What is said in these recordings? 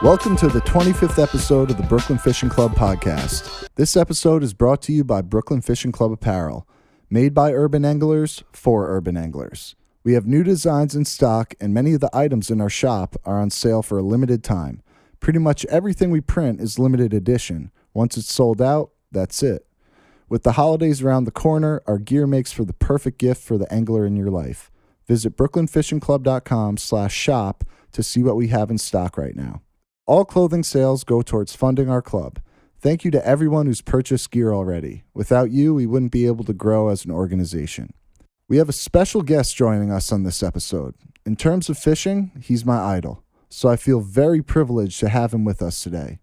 Welcome to the 25th episode of the Brooklyn Fishing Club podcast. This episode is brought to you by Brooklyn Fishing Club Apparel, made by urban anglers for urban anglers. We have new designs in stock, and many of the items in our shop are on sale for a limited time. Pretty much everything we print is limited edition. Once it's sold out, that's it. With the holidays around the corner, our gear makes for the perfect gift for the angler in your life. Visit brooklynfishingclub.com/shop to see what we have in stock right now. All clothing sales go towards funding our club. Thank you to everyone who's purchased gear already. Without you, we wouldn't be able to grow as an organization. We have a special guest joining us on this episode. In terms of fishing, he's my idol, so I feel very privileged to have him with us today.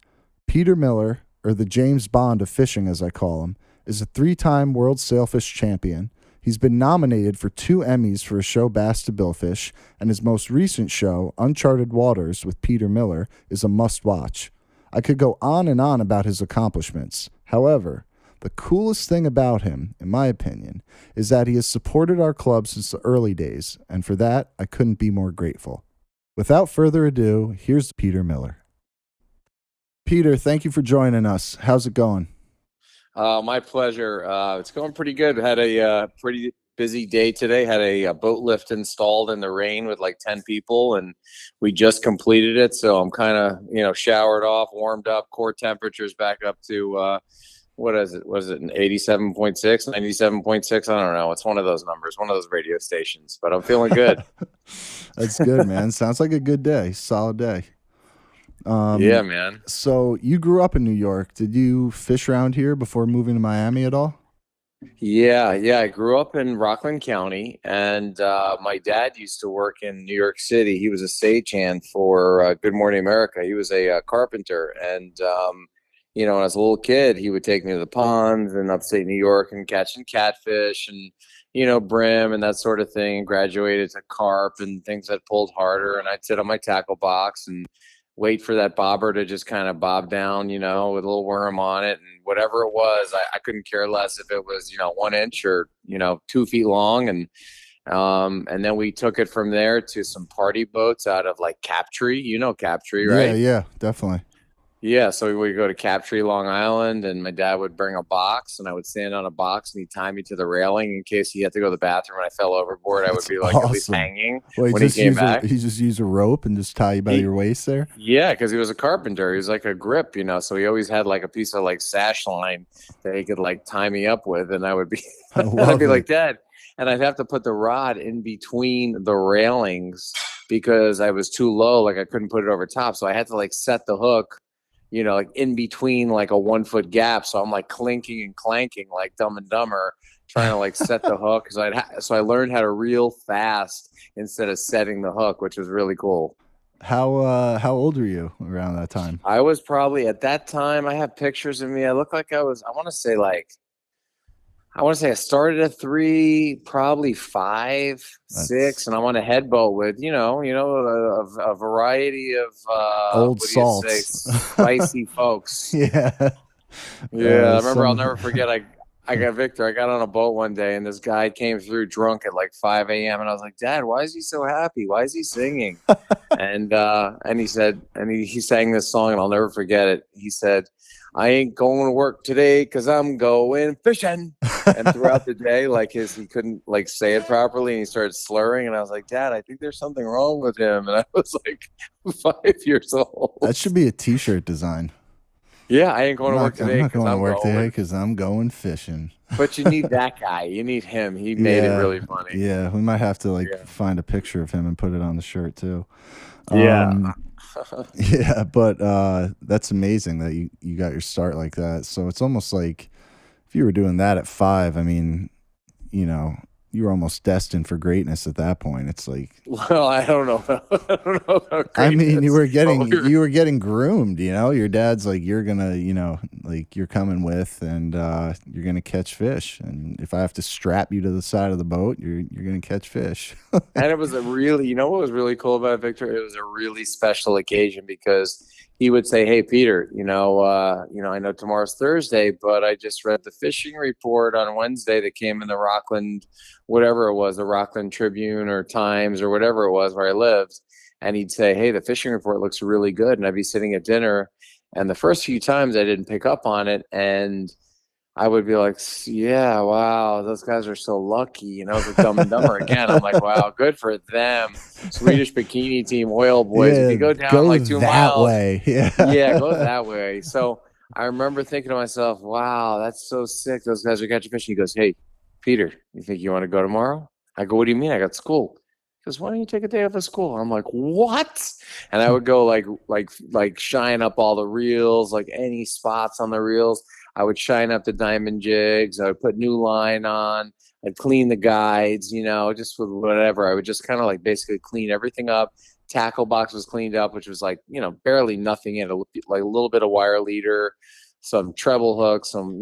Peter Miller, or the James Bond of fishing as I call him, is a 3-time world sailfish champion. He's been nominated for 2 Emmys for his show Bass to Billfish, and his most recent show, Uncharted Waters with Peter Miller, is a must-watch. I could go on and on about his accomplishments. However, the coolest thing about him, in my opinion, is that he has supported our club since the early days, and for that, I couldn't be more grateful. Without further ado, here's Peter Miller. Peter, thank you for joining us. How's it going? My pleasure. It's going pretty good. Had a pretty busy day today. Had a boat lift installed in the rain with like 10 people, and we just completed it. So I'm kind of, showered off, warmed up, core temperatures back up to, what is it? Was it an 87.6, 97.6? I don't know. It's one of those numbers, one of those radio stations, but I'm feeling good. That's good, man. Sounds like a good day. Solid day. Yeah, man. So you grew up in New York. Did you fish around here before moving to Miami at all? Yeah. I grew up in Rockland County, and my dad used to work in New York City. He was a stagehand for Good Morning America. He was a carpenter, and when I was a little kid, he would take me to the ponds in upstate New York and catching catfish and brim and that sort of thing. Graduated to carp and things that pulled harder, and I'd sit on my tackle box and wait for that bobber to just kind of bob down, with a little worm on it, and whatever it was, I couldn't care less if it was, 1 inch or, 2 feet long. And then we took it from there to some party boats out of like Captree, Captree, right? Yeah, definitely. Yeah, so we would go to Captree, Long Island, and my dad would bring a box, and I would stand on a box, and he'd tie me to the railing in case he had to go to the bathroom and I fell overboard. I would be like, awesome. At least hanging when he came back. He just used a rope and just tie you by your waist there? Yeah, because he was a carpenter. He was like a grip, so he always had like a piece of like sash line that he could like tie me up with, and I would be, I'd be like, Dad. And I'd have to put the rod in between the railings because I was too low, like I couldn't put it over top. So I had to like set the hook, like in between like a 1 foot gap. So I'm like clinking and clanking like Dumb and Dumber, trying to like set the hook. So I learned how to reel fast instead of setting the hook, which was really cool. How old were you around that time? I was probably at that time, I have pictures of me. I look like I want to say I started at 3, probably 5, 6, and I'm on a headboat with, a variety of old salts, spicy folks. Yeah. I remember. I'll never forget. I got on a boat one day, and this guy came through drunk at like 5 a.m. and I was like, Dad, why is he so happy? Why is he singing? and he said, and he sang this song, and I'll never forget it. He said, I ain't going to work today because I'm going fishing. And throughout the day, he couldn't like say it properly, and he started slurring. And I was like, Dad, I think there's something wrong with him. And I was like 5 years old. That should be a T-shirt design. Yeah, I ain't going to work today. I'm not going to work today because I'm going fishing. But you need that guy. You need him. He made it really funny. Yeah, we might have to find a picture of him and put it on the shirt too. Yeah. Yeah, but that's amazing that you got your start like that. So it's almost like if you were doing that at 5, I mean, you were almost destined for greatness at that point. It's like, well, I don't know. I mean, you were getting groomed. Your dad's like, you're gonna, you're coming with, and you're gonna catch fish. And if I have to strap you to the side of the boat, you're gonna catch fish. And it was a really, what was really cool about it, Victor? It was a really special occasion because he would say, hey, Peter, I know tomorrow's Thursday, but I just read the fishing report on Wednesday that came in the Rockland, whatever it was, the Rockland Tribune or Times or whatever it was where I lived. and he'd say, "Hey, the fishing report looks really good," and I'd be sitting at dinner, and the first few times I didn't pick up on it, and I would be like, "Yeah, wow, those guys are so lucky." And I was like, Dumb and Dumber again. I'm like, "Wow, good for them." Swedish bikini team, oil boys. If Yeah, you go down go like two that miles, way. Yeah. yeah, go that way. So I remember thinking to myself, "Wow, that's so sick. Those guys are catching fish." And he goes, "Hey, Peter, you think you want to go tomorrow?" I go, "What do you mean? I got school." He goes, "Why don't you take a day off of school?" I'm like, "What?" And I would go like shine up all the reels, like any spots on the reels. I would shine up the diamond jigs. I would put new line on. I'd clean the guides, just with whatever. I would just kind of like basically clean everything up. Tackle box was cleaned up, which was like, barely nothing in it, like a little bit of wire leader, some treble hooks, some,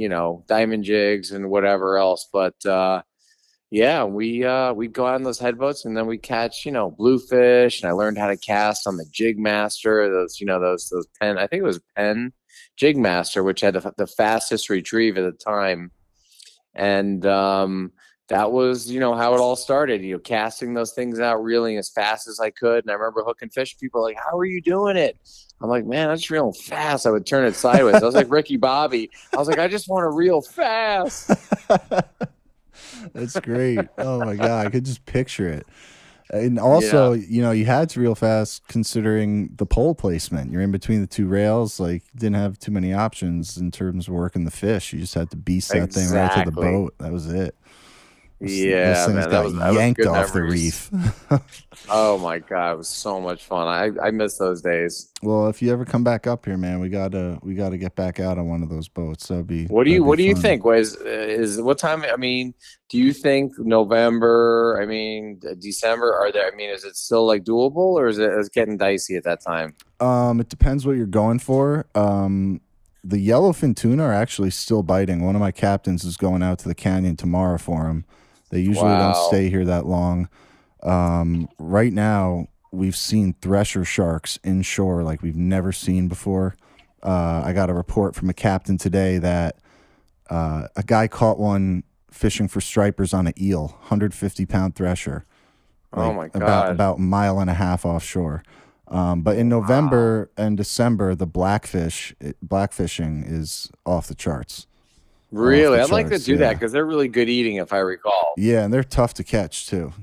diamond jigs and whatever else. But yeah, we'd go out on those headboats and then we catch, bluefish. And I learned how to cast on the Jig Master, those Penn, I think it was Penn Jig Master, which had the fastest retrieve at the time. And that was, how it all started, casting those things out, reeling as fast as I could. And I remember hooking fish. People were like, "How are you doing it?" I'm like, "Man, I just reeling fast." I would turn it sideways. I was like Ricky Bobby. I was like, "I just want to reel fast." That's great. Oh my God. I could just picture it. And also, Yeah, you had to reel fast considering the pole placement. You're in between the two rails, like didn't have too many options in terms of working the fish. You just had to beast that thing right to the exactly. boat. That was it. Those Yeah, things man, that got was that was yanked good off the memories. reef. Oh my God, it was so much fun. I miss those days. Well, if you ever come back up here, man, we gotta get back out on one of those boats. That'd be What do you that'd be what do you fun. think? Is what time? I mean, do you think November? I mean, December? Are there? I mean, is it still like doable, or is it getting dicey at that time? It depends what you're going for. The yellowfin tuna are actually still biting. One of my captains is going out to the canyon tomorrow for them. They usually don't Wow, stay here that long. Right now, we've seen thresher sharks inshore like we've never seen before. I got a report from a captain today that a guy caught one fishing for stripers on an eel, 150-pound thresher, oh like my about God, about a mile and a half offshore. But in wow. November and December, the blackfishing is off the charts. Off the Really, I'd like to charts, do that yeah. because they're really good eating, if I recall. Yeah, and they're tough to catch too.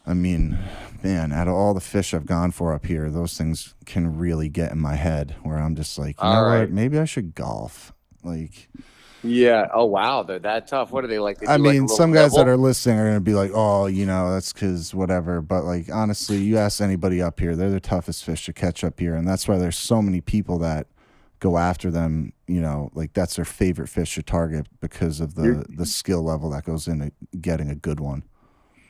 I mean, man, out of all the fish I've gone for up here, those things can really get in my head where I'm just like, you All know what? right. Maybe I should golf. Like, Yeah. Oh wow, they're that tough. What are they like? They I do like a mean, little some guys that nibble. are listening are going to be like, oh, that's because whatever. But like, honestly, you ask anybody up here, they're the toughest fish to catch up here. And that's why there's so many people that go after them, like that's their favorite fish to target because of You're the skill level that goes into getting a good one.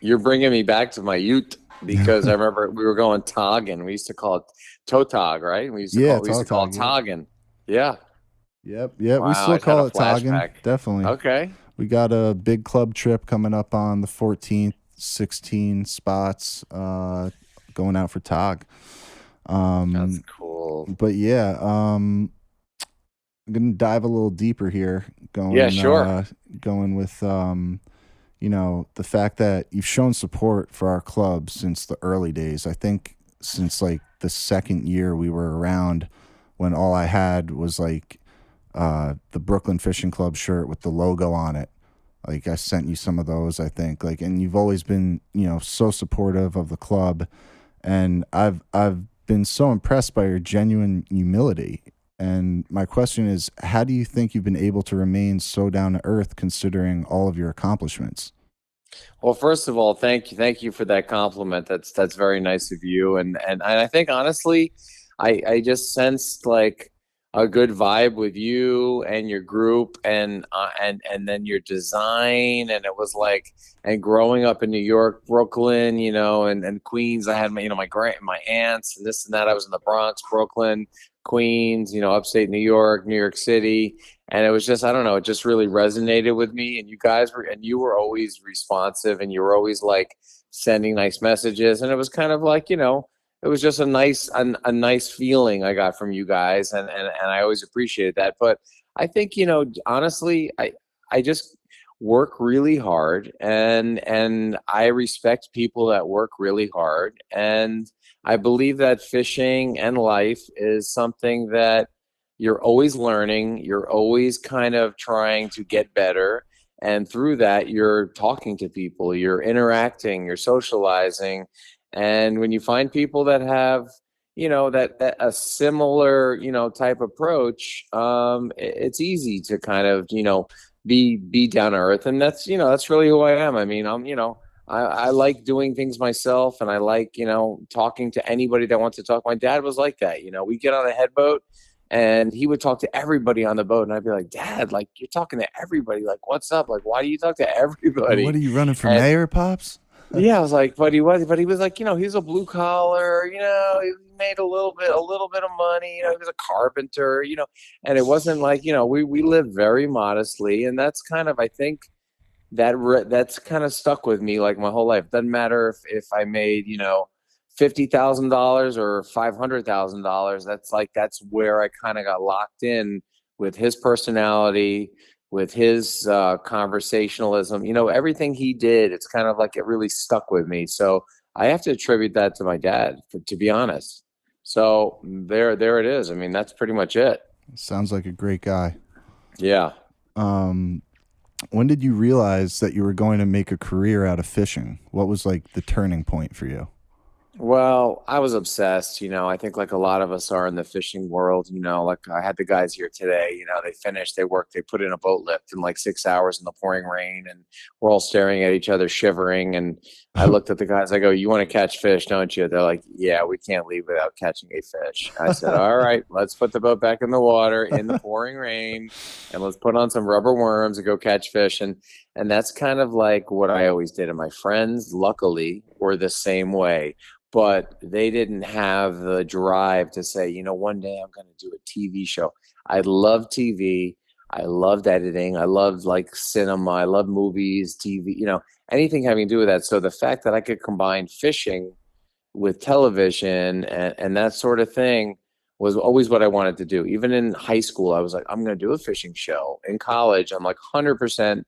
you're bringing me back to my youth because I remember we were going togging. We used to call it toe tog, right? We used to Yeah, call we used to call tautog. it Yep. togging. Yeah. Yep. We Wow, I still just had a call it togging. flashback. Definitely. Okay. We got a big club trip coming up on the 14th, 16 spots, going out for tog. That's Um, cool. but yeah, I'm gonna dive a little deeper here, Yeah, going sure. uh, going with the fact that you've shown support for our club since the early days. I think since like the second year we were around, when all I had was like the Brooklyn Fishing Club shirt with the logo on it. Like I sent you some of those, I think. Like, and you've always been, so supportive of the club, and I've been so impressed by your genuine humility. And my question is, how do you think you've been able to remain so down to earth considering all of your accomplishments? Well, first of all, thank you for that compliment. That's very nice of you. And I think honestly, I just sensed like a good vibe with you and your group and then your design, and it was like, and growing up in New York, Brooklyn, and Queens. I had my aunts and this and that. I was in the Bronx, Brooklyn, Queens, upstate New York, New York City, and it was just, I don't know, it just really resonated with me. And you were always responsive, and you were always like sending nice messages, and it was kind of like, it was just a nice feeling I got from you guys, and I always appreciated that. But I think, honestly, I just work really hard, and I respect people that work really hard, and I believe that fishing and life is something that you're always learning, you're always kind of trying to get better, and through that you're talking to people, you're interacting, you're socializing, and when you find people that have that a similar type approach, it's easy to kind of be down to earth, and that's really who I am. I mean, I like doing things myself, and I like talking to anybody that wants to talk. My dad was like that. We get on a headboat, and he would talk to everybody on the boat, and I'd be like, Dad, like, you're talking to everybody, like, what's up, like, why do you talk to What everybody? are you running for And mayor, Pops? yeah, I was like, but he was like, he's a blue collar, he made a little bit of money, he was a carpenter, and it wasn't like, we lived very modestly, and that's kind of, I think, that's kind of stuck with me like my whole life. Doesn't matter if I made, $50,000 or $500,000. That's where I kind of got locked in with his personality, with his conversationalism. Everything he did. It's kind of like it really stuck with me. So I have to attribute that to my dad, to be honest. So there it is. I mean, that's pretty much it. Sounds like a great guy. Yeah. Um, when did you realize that you were going to make a career out of fishing? What was like the turning point for you? Well, I was obsessed, I think like a lot of us are in the fishing world, like I had the guys here today, they finished, they worked, they put in a boat lift in like 6 hours in the pouring rain, and we're all staring at each other shivering. And I looked at the guys, I go, "You want to catch fish, don't you?" They're like, "Yeah, we can't leave without catching a fish." I said, "All right, let's put the boat back in the water in the pouring rain, and let's put on some rubber worms and go catch fish." And that's kind of like what I always did. And my friends, luckily, were the same way, but they didn't have the drive to say, one day I'm going to do a TV show. I love TV. I loved editing. I loved like cinema. I love movies, TV, anything having to do with that. So the fact that I could combine fishing with television and that sort of thing was always what I wanted to do. Even in high school, I was like, I'm going to do a fishing show. In college, I'm like 100%,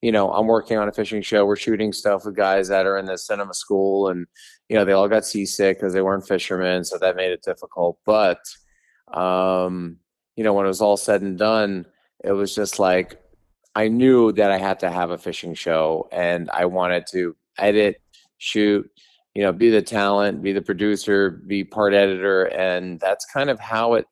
I'm working on a fishing show. We're shooting stuff with guys that are in the cinema school, and they all got seasick because they weren't fishermen, so that made it difficult. But um, when it was all said and done, it was just like I knew that I had to have a fishing show, and I wanted to edit, shoot, be the talent, be the producer, be part editor, and that's kind of how it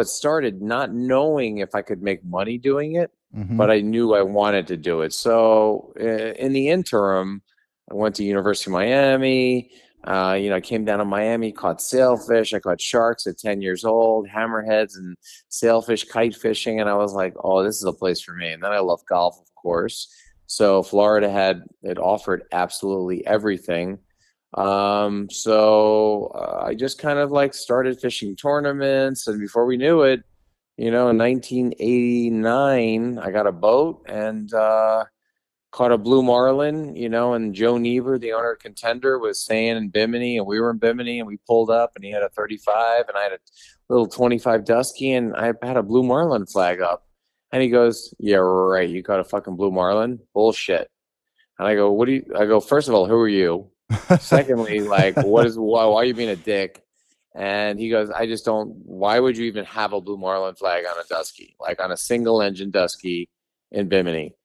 started. Not knowing if I could make money doing it, Mm-hmm. but I knew I wanted to do it. So in the interim, I went to University of Miami. I came down to Miami, caught sailfish. I caught sharks at 10 years old, hammerheads and sailfish, kite fishing. And I was like, oh, this is a place for me. And then I love golf, of course. So Florida it offered absolutely everything. So I just kind of like started fishing tournaments. And before we knew it, in 1989, I got a boat and caught a blue marlin, and Joe Niever, the owner of Contender, was staying in Bimini, and we were in Bimini, and we pulled up, and he had a 35, and I had a little 25 Dusky, and I had a blue marlin flag up. And he goes, "Yeah, right. You caught a fucking blue marlin? Bullshit." And I go, I go, "First of all, who are you? Secondly, like, why are you being a dick?" And he goes, "I just don't, why would you even have a blue marlin flag on a Dusky, like on a single engine Dusky in Bimini?"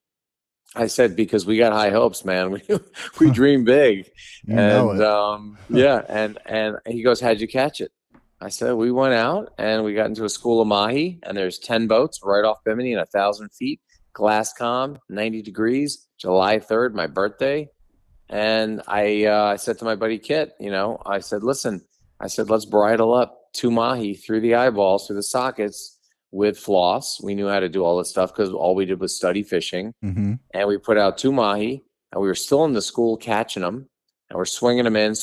I said, "Because we got high hopes, man. We dream big." You know And it. yeah, and he goes, "How'd you catch it?" I said, "We went out and we got into a school of mahi, and there's 10 boats right off Bimini and 1,000 feet, glass calm, 90 degrees, July 3rd, my birthday." And I said to my buddy Kit, I said, "Listen," I said, "let's bridle up two mahi through the eyeballs, through the sockets with floss." We knew how to do all this stuff because all we did was study fishing. Mm-hmm. And we put out two mahi, and we were still in the school catching them, and we're swinging them in,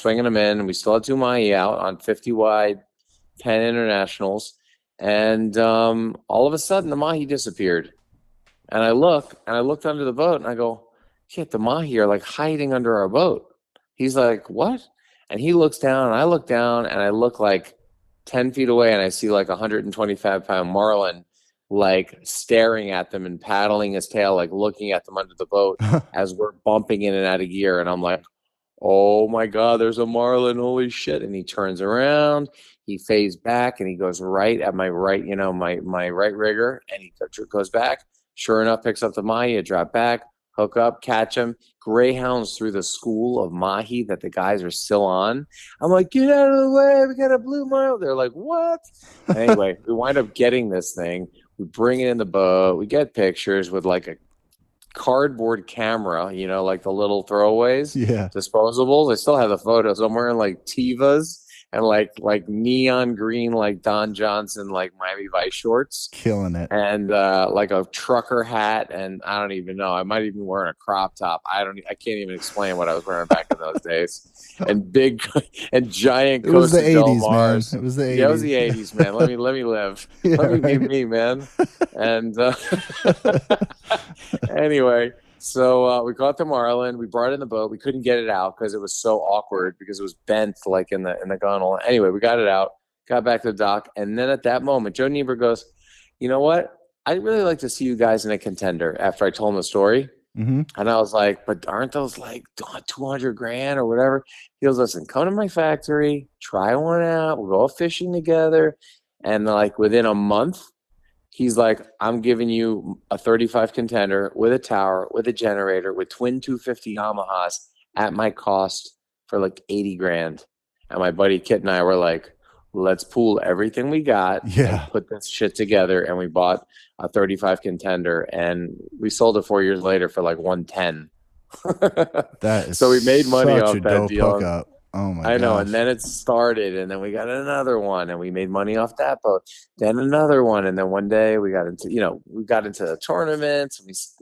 and we still had two mahi out on 50 wide Penn internationals. And all of a sudden, the mahi disappeared. And I looked under the boat, and I go, "Shit, the mahi are like hiding under our boat." He's like, "What?" And he looks down, and I look down, and I look like 10 feet away, and I see like a 125-pound marlin like staring at them and paddling his tail, like looking at them under the boat as we're bumping in and out of gear. And I'm like, oh my God, there's a marlin. Holy shit. And he turns around, he fades back, and he goes right at my right, my right rigger. And he goes back. Sure enough, picks up the mahi, drop back, hook up, catch him. Greyhounds through the school of mahi that the guys are still on. I'm like, get out of the way. We got a blue marlin. They're like, what? Anyway, we wind up getting this thing. We bring it in the boat. We get pictures with like a cardboard camera, like the little throwaways, Yeah. disposables. I still have the photos. I'm wearing like Tevas and like neon green, like Don Johnson, like Miami Vice shorts, Killing it. and like a trucker hat, and I don't even know. I might even be wearing a crop top. I can't even explain what I was wearing back in those days. And big and giant It was the Costa Del 80s, man. Mars. It was the 80s. Yeah, it was the 80s, man. Let me live. Yeah, Let me be right. me, man. And anyway, so we caught the marlin. We brought it in the boat. We couldn't get it out because it was so awkward because it was bent like in the gunnel. Anyway, we got it out, got back to the dock, and then at that moment, Joe Niebuhr goes, "You know what? I'd really like to see you guys in a contender." After I told him the story, Mm-hmm. and I was like, "But aren't those like 200 grand or whatever?" He goes, "Listen, come to my factory, try one out. We'll go fishing together." And like within a month, he's like, I'm giving you a 35 contender with a tower, with a generator, with twin 250 Yamahas at my cost for like 80 grand. And my buddy Kit and I were like, let's pool everything we got Yeah. and put this shit together. And we bought a 35 contender and we sold it 4 years later for like 110. That is So we made money such off a that dope deal. hookup. Oh my I know, gosh. and then it started, and then we got another one, and we made money off that boat. Then another one, and then one day we got into tournaments.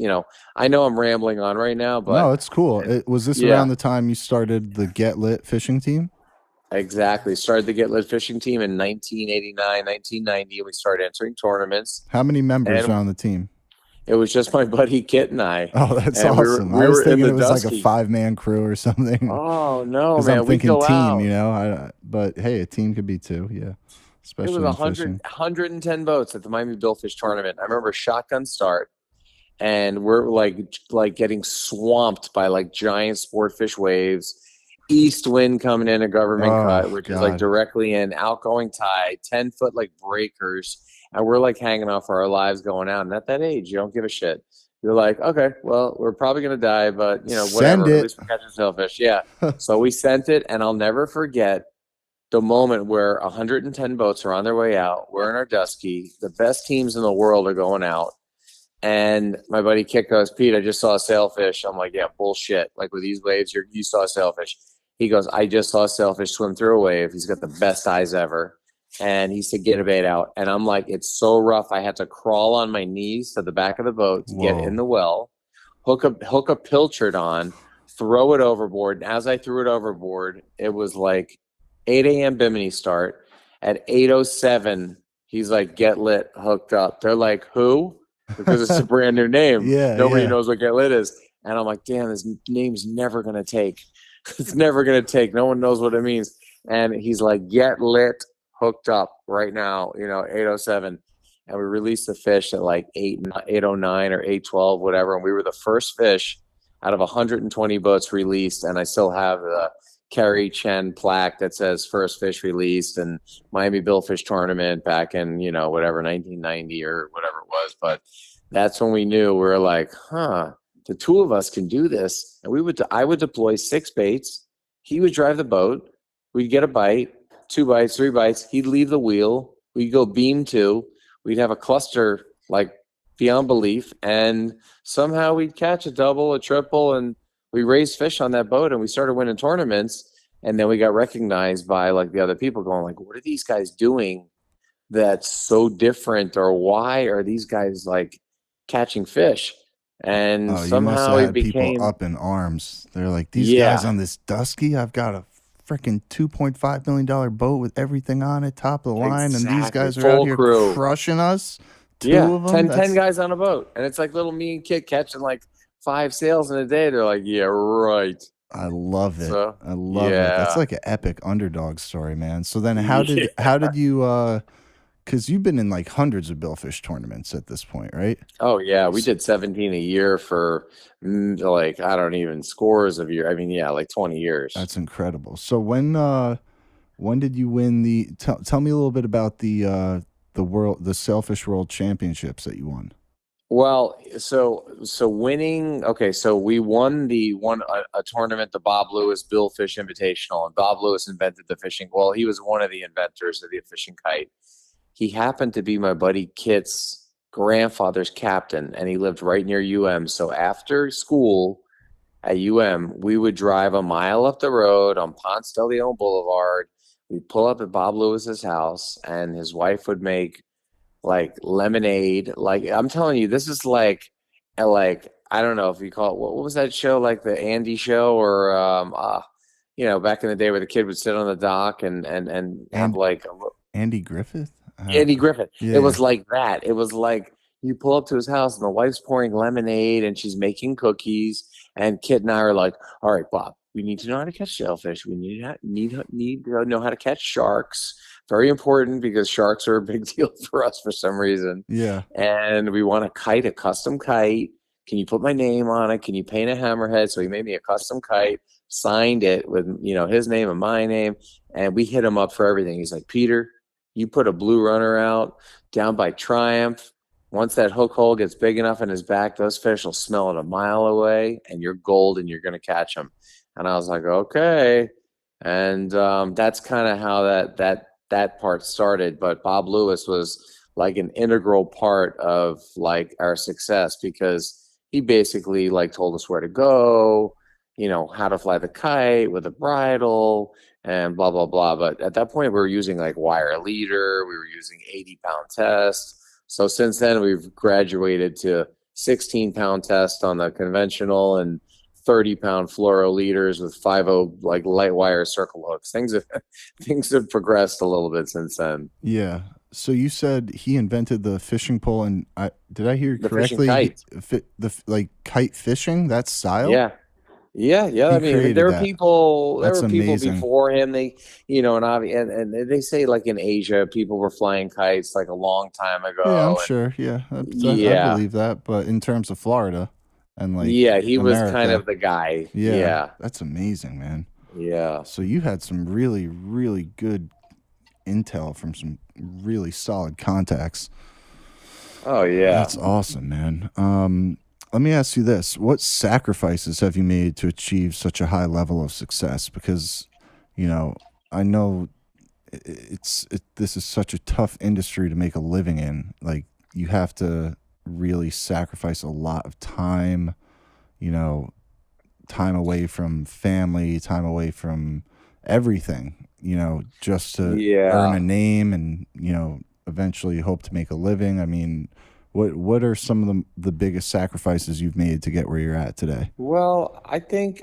I know I'm rambling on right now, No, but it's cool. Was this yeah, around the time you started the Get Lit fishing team? exactly. Started the Get Lit fishing team in 1989, 1990, and we started entering tournaments. How many members are And on the team? it was just my buddy Kit and I, Oh, that's and we were awesome. I we was were in thinking the it was like a Dusky. 5-man crew or something. Oh no, Because I'm man, we'd thinking go team, out. But hey, a team could be two. Yeah. It was Especially in fishing. 110 boats at the Miami Billfish tournament. I remember shotgun start, and we're like getting swamped by like giant sportfish waves, east wind coming in a government cut, Oh, which is like God. directly in, outgoing tide, 10 foot like breakers, and we're like hanging on for our lives going out. And at that age, you don't give a shit. You're like, okay, well, we're probably gonna die, but Send whatever. At it. least we're catching sailfish. Yeah. So we sent it, and I'll never forget the moment where 110 boats are on their way out. We're in our dusky. The best teams in the world are going out. And my buddy Kit goes, Pete, I just saw a sailfish. I'm like, yeah, bullshit. Like with these waves, you saw a sailfish. He goes, I just saw a sailfish swim through a wave. He's got the best eyes ever. And he said, get a bait out. And I'm like, it's so rough. I had to crawl on my knees to the back of the boat to get in the well, hook a pilchard on, throw it overboard. And as I threw it overboard, it was like 8 a.m. Bimini start. At 8:07, he's like, get lit, hooked up. They're like, who? Because it's a brand new name. Yeah, Nobody yeah. knows what get lit is. And I'm like, damn, this name's never going to take. It's never going to take. No one knows what it means. And he's like, get lit, hooked up right now, 8:07. And we released the fish at like 8:09 or 8:12, whatever. And we were the first fish out of 120 boats released. And I still have the Kerry Chen plaque that says first fish released and Miami Billfish tournament back in, whatever, 1990 or whatever it was. But that's when we knew. We were like, the two of us can do this. And I would deploy 6 baits. He would drive the boat. We'd get a bite, 2 bites, 3 bites. He'd leave the wheel. We'd go beam 2. We'd have a cluster like beyond belief. And somehow we'd catch a double, a triple, and we raised fish on that boat and we started winning tournaments. And then we got recognized by like the other people going like, what are these guys doing that's so different? Or why are these guys like catching fish? And Oh, you must somehow have it had people became, up in arms. They're like, these guys yeah, on this Dusky, I've got a freaking $2.5 million boat with everything on it, top of the line, and these exactly. guys are out Full here crew. crushing us. Yeah. Two of them. 10 That's guys on a boat. And it's like little me and Kit catching like 5 sails in a day. They're like, yeah, right. I love it. So, I love it. That's yeah. like an epic underdog story, man. So then Yeah. how did you because you've been in like hundreds of billfish tournaments at this point, right? Oh yeah, we S- did 17 a year for like I don't even scores of year. I mean, yeah, like 20 years. That's incredible. So when did you win the? Tell me a little bit about the Sailfish World Championships that you won. Well, so winning. Okay, so we won a tournament, the Bob Lewis Billfish Invitational, and Bob Lewis invented the fishing. Well, he was one of the inventors of the fishing kite. He happened to be my buddy Kit's grandfather's captain, and he lived right near UM. So after school at UM, we would drive a mile up the road on Ponce de Leon Boulevard. We'd pull up at Bob Lewis's house, and his wife would make like lemonade. Like I'm telling you, this is like I don't know if you call it what was that show, like the Andy show, or back in the day where the kid would sit on the dock and have And like Andy Griffith. Andy Griffith. It Yeah. was like that. It was like you pull up to his house and the wife's pouring lemonade and she's making cookies. And Kit and I are like, all right, Bob, we need to know how to catch shellfish. We need to know how to catch sharks. Very important because sharks are a big deal for us for some reason. Yeah. And we want a custom kite. Can you put my name on it? Can you paint a hammerhead? So he made me a custom kite, signed it with his name and my name, and we hit him up for everything. He's like, Peter, you put a blue runner out down by Triumph. Once that hook hole gets big enough in his back, those fish will smell it a mile away, and you're gold, and you're going to catch them. And I was like, okay. And that's kind of how that part started. But Bob Lewis was like an integral part of like our success because he basically like told us where to go, how to fly the kite with a bridle and blah blah blah. But at that point, we were using like wire leader. We were using 80-pound test. So since then, we've graduated to 16-pound test on the conventional and 30-pound fluoro leaders with 50 like light wire circle hooks. Things have progressed a little bit since then. Yeah. So you said he invented the fishing pole, and did I hear you The fishing correctly? kite. Like kite fishing, that style. Yeah. Yeah, yeah. He I mean, there created were that. people. There That's were people amazing. before him. And they say like in Asia, people were flying kites like a long time Yeah, I'm ago. And sure. Yeah, I yeah, believe that. But in terms of Florida and like yeah, he was kind America, of the guy. yeah, Yeah, that's amazing, man. yeah. So you had some really, really good intel from some really solid contacts. Oh yeah. That's awesome, man. Let me ask you this: what sacrifices have you made to achieve such a high level of success? Because, you know, I know this is such a tough industry to make a living in. Like, you have to really sacrifice a lot of time. You know, time away from family, time away from everything. You know, just to earn a Yeah. name and eventually hope to make a living. I mean, what are some of the biggest sacrifices you've made to get where you're at today? Well, I think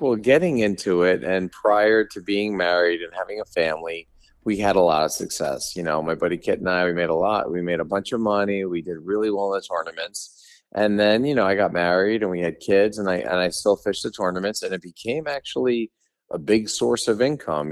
well, getting into it and prior to being married and having a family, we had a lot of success. My buddy Kit and I, we made a lot. We made a bunch of money. We did really well in the tournaments. And then, I got married and we had kids and I still fished the tournaments and it became actually a big source of income,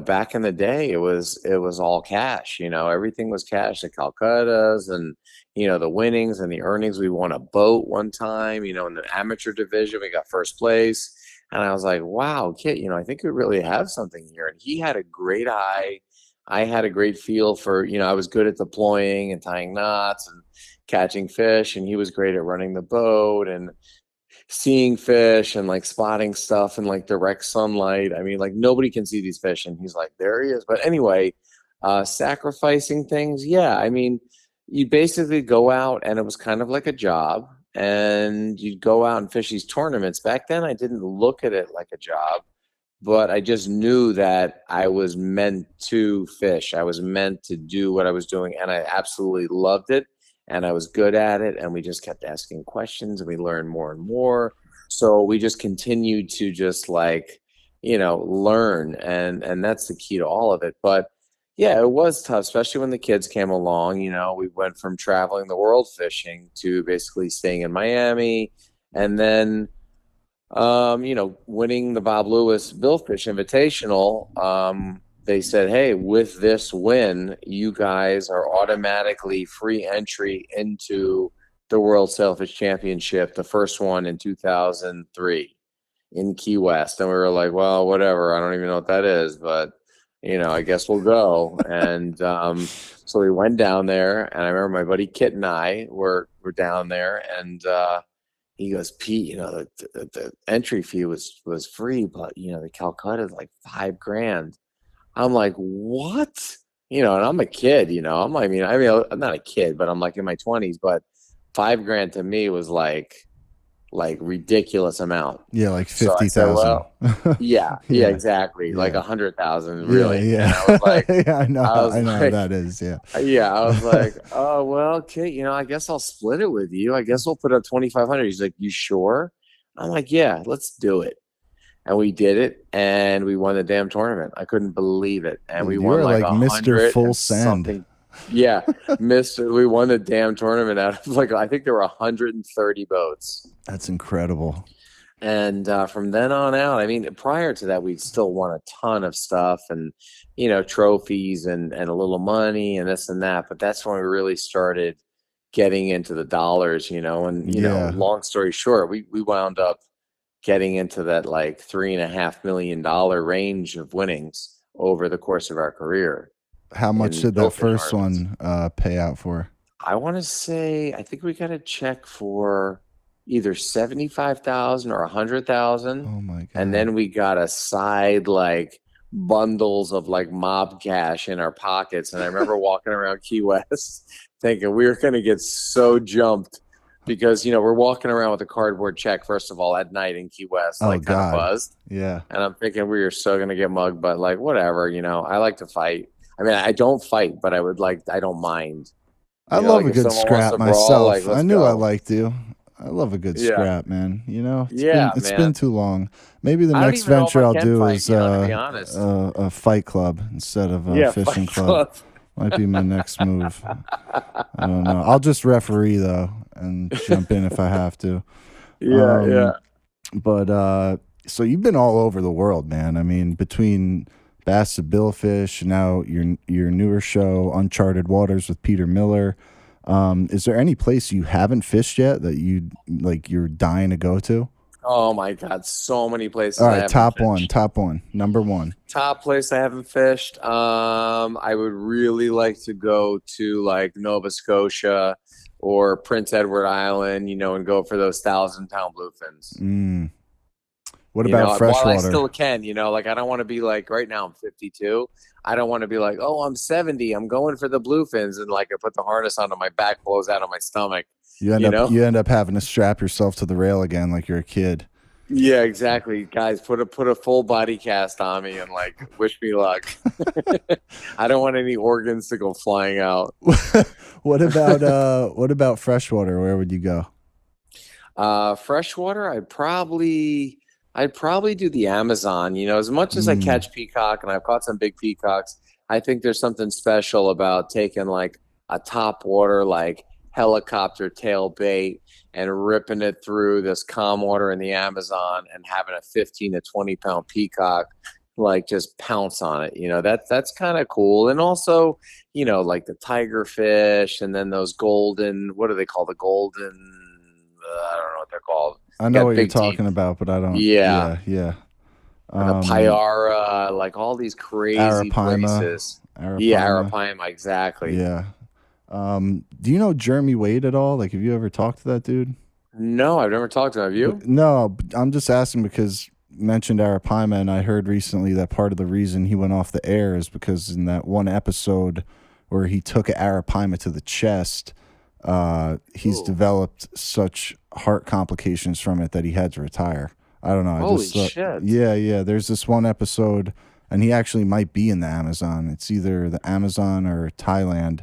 back in the day it was all cash, everything was cash, the Calcuttas and the winnings and the earnings. We won a boat one time, in the amateur division. We got first place. And I was like, wow, Kit, I think we really have something here. And he had a great eye. I had a great feel for, I was good at deploying and tying knots and catching fish. And he was great at running the boat and seeing fish and like spotting stuff in like direct sunlight. I mean, like nobody can see these fish. And he's like, there he is. But anyway, sacrificing things. Yeah. I mean, you basically go out and it was kind of like a job and you'd go out and fish these tournaments. Back then, I didn't look at it like a job, but I just knew that I was meant to fish. I was meant to do what I was doing, and I absolutely loved it, and I was good at it. And we just kept asking questions, and we learned more and more. So we just continued to just like, learn, and that's the key to all of it. But yeah, it was tough, especially when the kids came along. We went from traveling the world fishing to basically staying in Miami, and then winning the Bob Lewis Billfish Invitational. they said, hey, with this win, you guys are automatically free entry into the World Sailfish Championship, the first one in 2003 in Key West. And we were like, well, whatever. I don't even know what that is, but I guess we'll go. And so we went down there, and I remember my buddy Kit and I were down there, and he goes, Pete, the entry fee was free, but the Calcutta is like $5,000. I'm like, what? And I'm a kid, I'm not a kid, but I'm like in my 20s, but $5,000 to me was like ridiculous amount. Yeah, like So I 50,000. said, well, yeah, exactly. Yeah. Like 100,000, really. Yeah. And I was like, Yeah, I know like, how that is. Yeah. Yeah, I was like, oh well, okay, I guess I'll split it with you. I guess we'll put up 2,500. He's like, you sure? I'm like, yeah, let's do it. And we did it, and we won the damn tournament. I couldn't believe it. And we You won were like Mr. Full Send. something. Yeah, we won the damn tournament out of I think there were 130 boats. That's incredible. And from then on out, I mean, prior to that, we'd still won a ton of stuff and, trophies and a little money and this and that. But that's when we really started getting into the dollars, and, long story short, we wound up getting into that like $3.5 million range of winnings over the course of our career. How much did that first one pay out for? I want to say, I think we got a check for either 75,000 or 100,000. Oh my God. And then we got a side bundles of mob cash in our pockets. And I remember walking around Key West thinking we were going to get so jumped because, we're walking around with a cardboard check, first of all, at night in Key West, kind of buzzed. Yeah. And I'm thinking we are so going to get mugged, but whatever, I like to fight. I mean, I don't fight, but I don't mind. I love a good scrap myself. I knew I liked you. I love a good scrap, man. It's been too long. Maybe the next venture I'll do is a fight club instead of a fishing club. Might be my next move. I don't know. I'll just referee though and jump in if I have to. Yeah. But so you've been all over the world, man. I mean, between Bass to Billfish, now your newer show, Uncharted Waters with Peter Miller. Is there any place you haven't fished yet that you're dying to go to? Oh my God, so many places. All right, top one, number one. Top place I haven't fished. I would really like to go to Nova Scotia or Prince Edward Island, and go for those 1,000-pound bluefins. What about freshwater? While I still can, I don't want to be right now I'm 52. I don't want to be oh, I'm 70. I'm going for the bluefins. And I put the harness on and my back blows out of my stomach. You end up having to strap yourself to the rail again like you're a kid. Yeah, exactly. Guys, put a full body cast on me and wish me luck. I don't want any organs to go flying out. What about freshwater? Where would you go? Freshwater, I'd probably do the Amazon. As much as I catch peacock and I've caught some big peacocks, I think there's something special about taking a top water helicopter tail bait and ripping it through this calm water in the Amazon and having a 15 to 20 pound peacock just pounce on it. That's kind of cool. And also, the tiger fish and then those golden, what do they call the golden? I don't know what they're called. I know what you're talking about, but I don't. Yeah. And the Pyara, all these crazy places. Arapaima, exactly. Yeah. Do you know Jeremy Wade at all? Have you ever talked to that dude? No, I've never talked to him. Have you? No, I'm just asking because you mentioned Arapaima, and I heard recently that part of the reason he went off the air is because in that one episode where he took an Arapaima to the chest, he's developed such heart complications from it that he had to retire. I don't know. Holy shit. Yeah. There's this one episode, and he actually might be in the Amazon. It's either the Amazon or Thailand,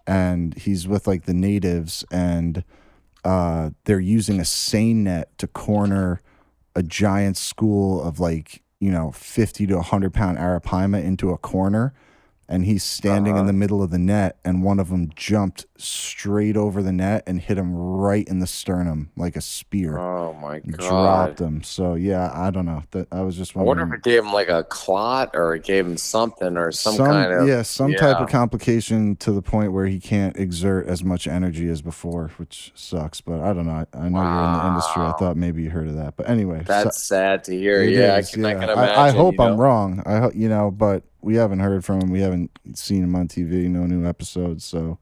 and he's with the natives, and they're using a seine net to corner a giant school of 50 to 100 pound Arapaima into a corner. and he's standing in the middle of the net, and one of them jumped straight over the net and hit him right in the sternum like a spear. Oh my Dropped God. him. So yeah, I don't know. That I was just I wonder if wondering it gave him like a clot or it gave him something or some some kind of, yeah some type of yeah. complication to the point where he can't exert as much energy as before, which sucks. But I don't know. I know you're in the industry. I Wow. thought maybe you heard of that. But anyway, so That's sad to hear. it Yeah, is. I Yeah, can I imagine, hope I'm wrong. I hope but we haven't heard from him. We haven't seen him on TV. No new episodes. So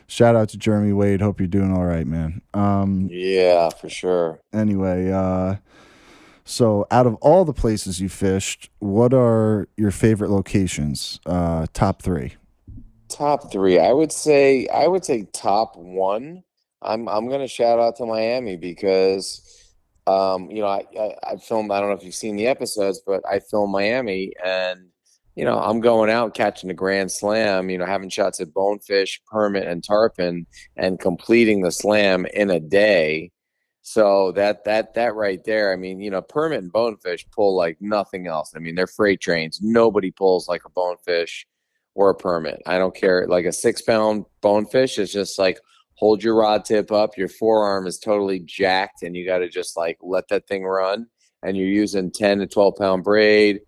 shout out to Jeremy Wade. Hope you're doing all right, man. Yeah, for sure. Anyway, so out of all the places you fished, what are your favorite locations? Top three. Top three. I would say top one. I'm gonna shout out to Miami because I filmed, I don't know if you've seen the episodes, but I filmed Miami and I'm going out catching a grand slam, having shots at bonefish, permit, and tarpon and completing the slam in a day. So that right there, I mean, permit and bonefish pull like nothing else. I mean, they're freight trains. Nobody pulls like a bonefish or a permit. I don't care. Like a 6 pound bonefish is just like hold your rod tip up, your forearm is totally jacked, and you got to just like let that thing run. And you're using 10 to 12 pound braid,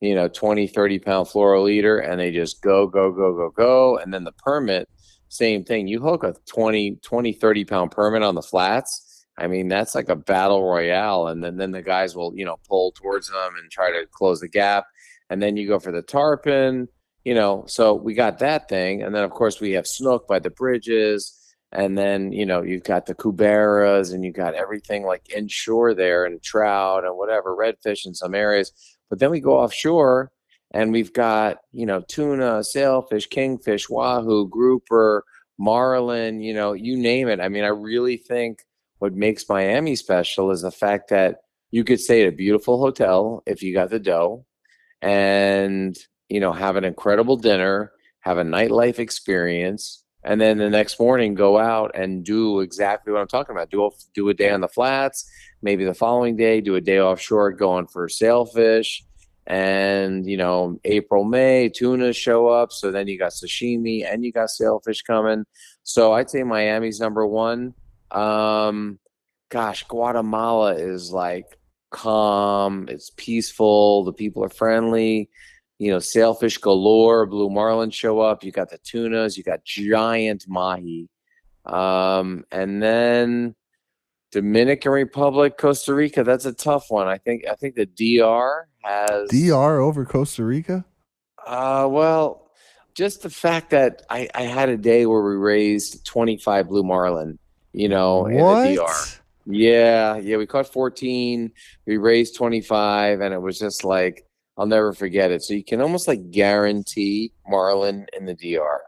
20, 30 pound fluoro leader, and they just go, go, go, go, go. And then the permit, same thing. You hook a 30 pound permit on the flats. I mean, that's like a battle royale. And then the guys will, pull towards them and try to close the gap. And then you go for the tarpon, so we got that thing. And then, of course, we have snook by the bridges. And then, you've got the cuberas and you got everything like inshore there and trout and whatever, redfish in some areas. But then we go offshore and we've got, tuna, sailfish, kingfish, wahoo, grouper, marlin, you name it. I mean, I really think what makes Miami special is the fact that you could stay at a beautiful hotel if you got the dough and, have an incredible dinner, have a nightlife experience, and then the next morning go out and do exactly what I'm talking about. Do a day on the flats, maybe the following day, do a day offshore going for sailfish. And, April, May, tuna show up. So then you got sashimi and you got sailfish coming. So I'd say Miami's number one. Gosh, Guatemala is like calm, it's peaceful, the people are friendly, sailfish galore, blue marlin show up, you got the tunas, you got giant mahi. And then Dominican Republic, Costa Rica, that's a tough one. I think the DR has DR over Costa Rica? well, just the fact that I had a day where we raised 25 blue marlin, in the DR. What? Yeah, yeah, we caught 14, we raised 25, and it was just like I'll never forget it. So you can almost like guarantee marlin in the DR.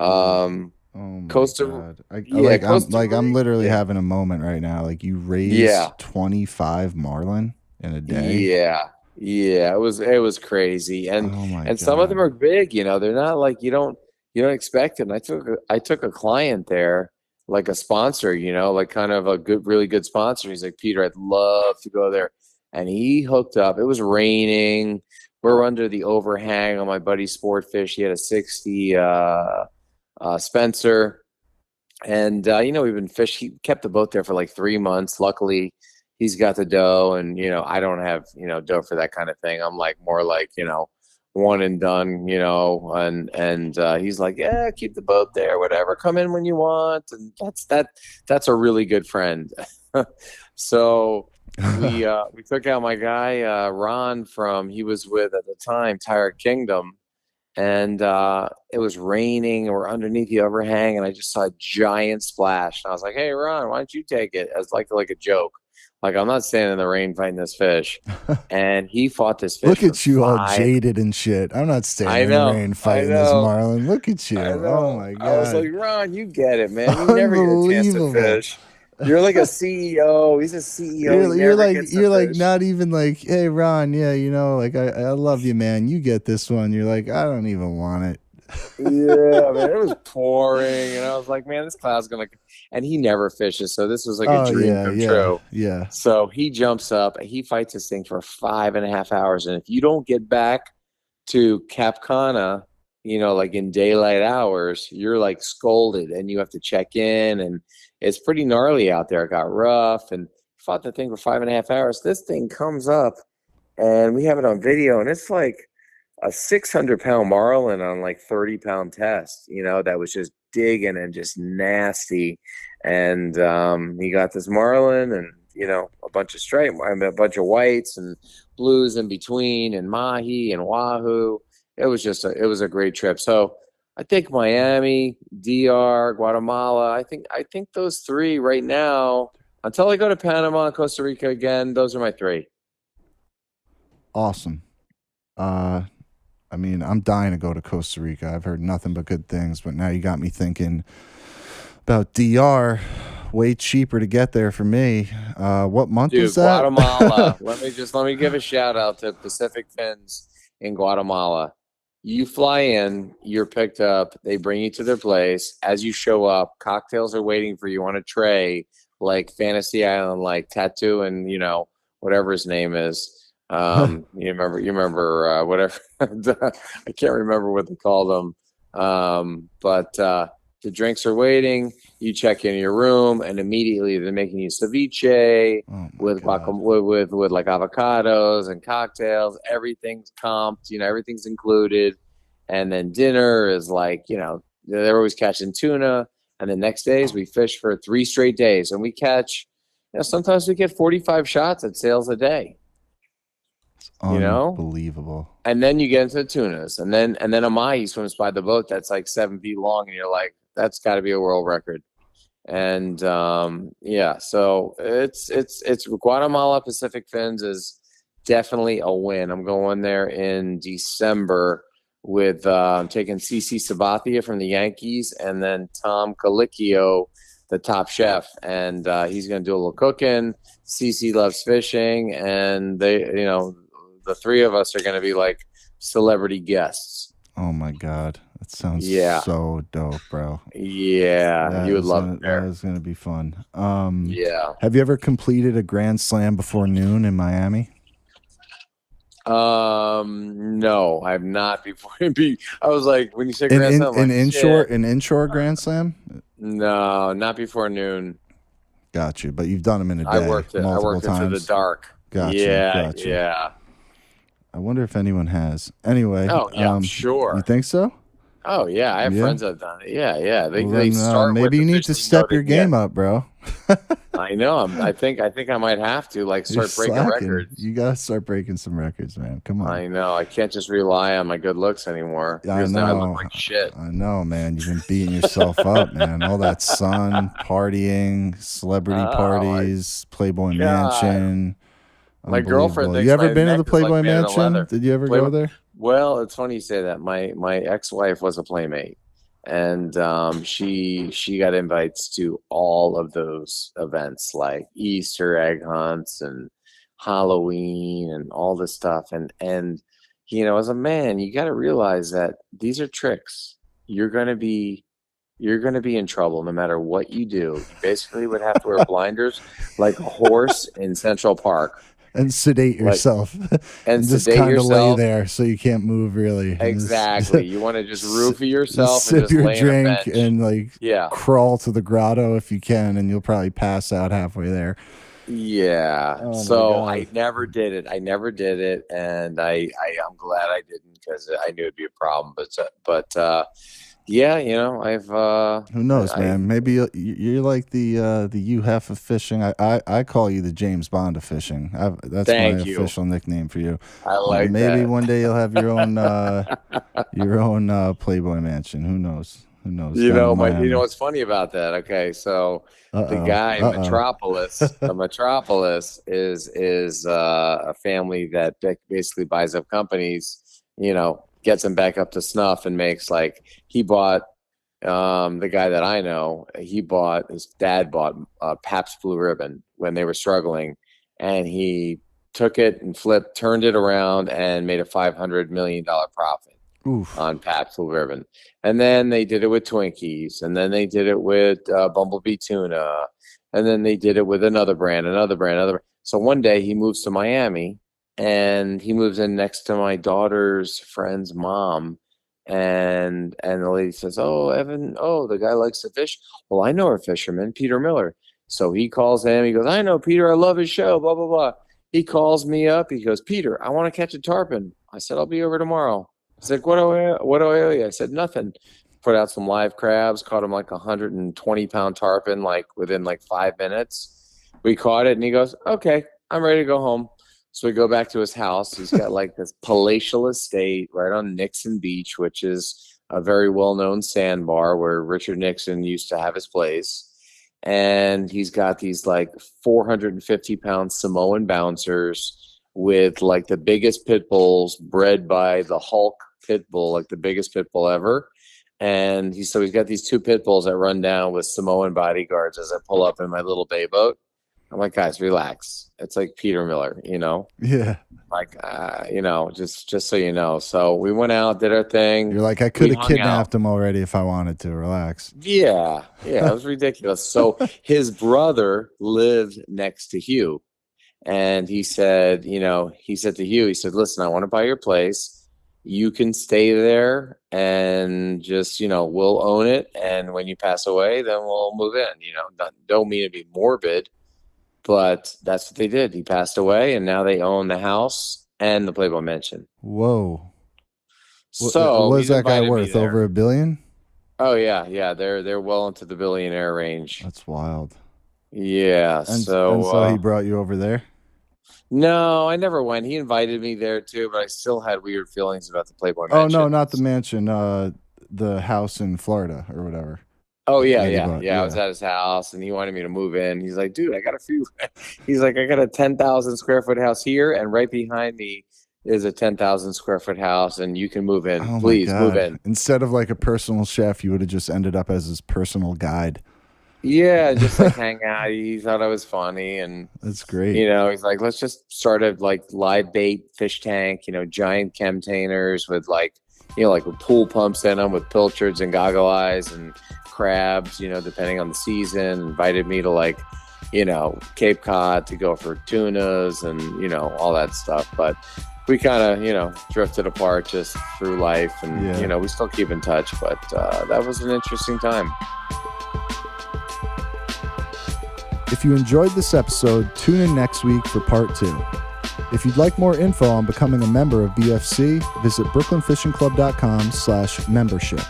Um, Oh my Costa, god! yeah, I'm Costa literally Rica, having a moment right now. Like you yeah, raised 25 marlin in a day. yeah, yeah. It was crazy, and Oh my some of them god! are big. They're not like you don't expect it. And I took a client there, like a sponsor. Like kind of a good, really good sponsor. He's like, Peter, I'd love to go there, and he hooked up. It was raining. We're under the overhang on my buddy's sport fish. He had a 60 Spencer. And we've been fishing. He kept the boat there for like 3 months. Luckily, he's got the dough, and I don't have dough for that kind of thing. I'm like more like one and done. And he's like, yeah, keep the boat there, whatever. Come in when you want, and that's a really good friend. So we took out my guy Ron from he was with at the time Tire Kingdom, and it was raining and we're underneath the overhang and I just saw a giant splash and I was like, hey Ron, why don't you take it, as like a joke, like I'm not standing in the rain fighting this fish. And he fought this fish Look for at you all 5. jaded and shit. I'm not standing I in the know, rain I fighting this know, marlin. Look at you. I Oh know. my I was like, god. Ron, you get it, man, you never get a chance to Unbelievable. fish. You're like a CEO. He's a CEO. He You're never like gets to you're like fish. not even like, hey Ron, yeah, like I love you, man. You get this one. You're like, I don't even want it. Yeah, man, it was pouring, and I was like, man, this cloud's gonna. And he never fishes, so this was like a Oh dream yeah, come yeah, true. yeah. So he jumps up, and he fights this thing for 5.5 hours, and if you don't get back to Cap Cana like in daylight hours, you're like scolded and you have to check in, and it's pretty gnarly out there. It got rough and fought the thing for 5.5 hours. This thing comes up and we have it on video, and it's like a 600-pound marlin on like 30-pound test, that was just digging and just nasty. And he got this marlin and, a bunch of a bunch of whites and blues in between, and mahi and wahoo. It was a great trip. So I think Miami, DR, Guatemala, I think those three right now, until I go to Panama and Costa Rica again, those are my three. Awesome. I mean, I'm dying to go to Costa Rica. I've heard nothing but good things, but now you got me thinking about DR. Way cheaper to get there for me. What month Dude, was that? Guatemala. Let me give a shout out to Pacific Fins in Guatemala. You fly in, you're picked up, they bring you to their place. As you show up, cocktails are waiting for you on a tray, like Fantasy Island, like Tattoo, and whatever his name is. You remember whatever. I can't remember what they called them. But the drinks are waiting. You check in your room, and immediately they're making you ceviche with with like avocados and cocktails. Everything's comped. Everything's included. And then dinner is like, they're always catching tuna. And the next days we fish for 3 straight days, and we catch. Sometimes we get 45 shots at sales a day. Unbelievable. And then you get into the tunas, and then a mahi swims by the boat that's like 7 feet long, and you're like, that's got to be a world record. And so it's Guatemala Pacific Fins is definitely a win. I'm going there in December with taking CC Sabathia from the Yankees, and then Tom Colicchio, the top chef, and he's going to do a little cooking. CC loves fishing, and they, the three of us are going to be like celebrity guests. Oh my God. That sounds so dope, bro. Yeah. You would love it. That is going to be fun. Yeah. Have you ever completed a grand slam before noon in Miami? No, I've not before. I was like, when you say grand slam, an inshore grand slam? No, not before noon. Got you. But you've done them in a day. I worked multiple times. into the dark. Gotcha. Yeah. I wonder if anyone has. Anyway. Oh, yeah, I'm sure. You think so? Oh, yeah. I have friends that have done it. Yeah. They start maybe you need to step your game up, bro. I know. I think I might have to start breaking records. You gotta start breaking some records, man. Come on. I know. I can't just rely on my good looks anymore. I know. Now I look like shit. I know, man. You've been beating yourself up, man. All that sun, partying, celebrity parties, Playboy Mansion. My girlfriend thinks you ever been to the neck is like Playboy made out of Mansion? leather. Did you ever go there? Well, it's funny you say that. My ex-wife was a playmate, and she got invites to all of those events, like Easter egg hunts and Halloween and all this stuff. And as a man, you got to realize that these are tricks. You're gonna be in trouble no matter what you do. You basically would have to wear blinders like a horse in Central Park. And sedate yourself. And just kind of lay there so you can't move really. Exactly. You want to just roofie yourself sip and just your lay drink on a bench. and crawl to the grotto if you can, and you'll probably pass out halfway there. Yeah. So I never did it. And I'm glad I didn't, because I knew it'd be a problem. But yeah, I've who knows, man? Maybe you're like the UHF of fishing. I call you the James Bond of fishing. That's my official nickname for you. I like maybe that. one day you'll have your own Playboy Mansion. Who knows? What's funny about that? Okay, so the guy Metropolis, the Metropolis is a family that basically buys up companies, gets them back up to snuff, and makes he bought the guy that I know, his dad bought Pabst Blue Ribbon when they were struggling, and he took it and turned it around and made a $500 million profit. Oof. On Pabst Blue Ribbon. And then they did it with Twinkies, and then they did it with Bumblebee Tuna, and then they did it with another brand. So one day he moves to Miami, and he moves in next to my daughter's friend's mom, And the lady says, "Oh, Evan, oh, the guy likes to fish. Well, I know a fisherman, Peter Miller." So he calls him. He goes, "I know Peter. I love his show. Blah blah blah." He calls me up. He goes, "Peter, I want to catch a tarpon." I said, "I'll be over tomorrow." He's like, what do I owe you?" I said, "Nothing." Put out some live crabs. Caught him like 120-pound tarpon, like within like 5 minutes. We caught it, and he goes, "Okay, I'm ready to go home." So we go back to his house. He's got like this palatial estate right on Nixon Beach, which is a very well-known sandbar where Richard Nixon used to have his place. And he's got these like 450-pound Samoan bouncers with like the biggest pit bulls bred by the Hulk pit bull, like the biggest pit bull ever. And he's got these two pit bulls that run down with Samoan bodyguards as I pull up in my little bay boat. I'm like, "Guys, relax. It's like Peter Miller, Yeah. like, just so you know." So we went out, did our thing. You're like, I could have kidnapped him already if I wanted to. Relax. Yeah. It was ridiculous. So his brother lived next to Hugh. And he said to Hugh, he said, "Listen, I want to buy your place. You can stay there and just, we'll own it. And when you pass away, then we'll move in. Don't mean to be morbid, but that's what they did. He passed away, and now they own the house and the Playboy Mansion." Whoa. So what is that guy worth? Over $1 billion? Oh yeah. They're well into the billionaire range. That's wild. Yeah. And so he brought you over there? No, I never went. He invited me there too, but I still had weird feelings about the Playboy Oh, Mansion. no, not the mansion. The house in Florida or whatever. Oh yeah. I was at his house, and he wanted me to move in. He's like, "Dude, I got He's like, "I got a 10,000 square foot house here, and right behind me is a 10,000 square foot house, and you can move in. Oh, Please move in." Instead of like a personal chef, you would have just ended up as his personal guide. Yeah, just like hang out. He thought I was funny, and that's great. He's like, "Let's just start a like live bait fish tank. Giant containers with like with pool pumps in them with pilchards and goggle eyes and crabs. Depending on the season." Invited me to like, Cape Cod to go for tunas and all that stuff. But we kind of drifted apart just through life, and we still keep in touch. But that was an interesting time. If you enjoyed this episode, tune in next week for part 2. If you'd like more info on becoming a member of BFC, visit brooklynfishingclub.com/membership.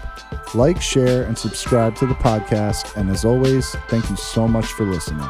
Like, share, and subscribe to the podcast. And as always, thank you so much for listening.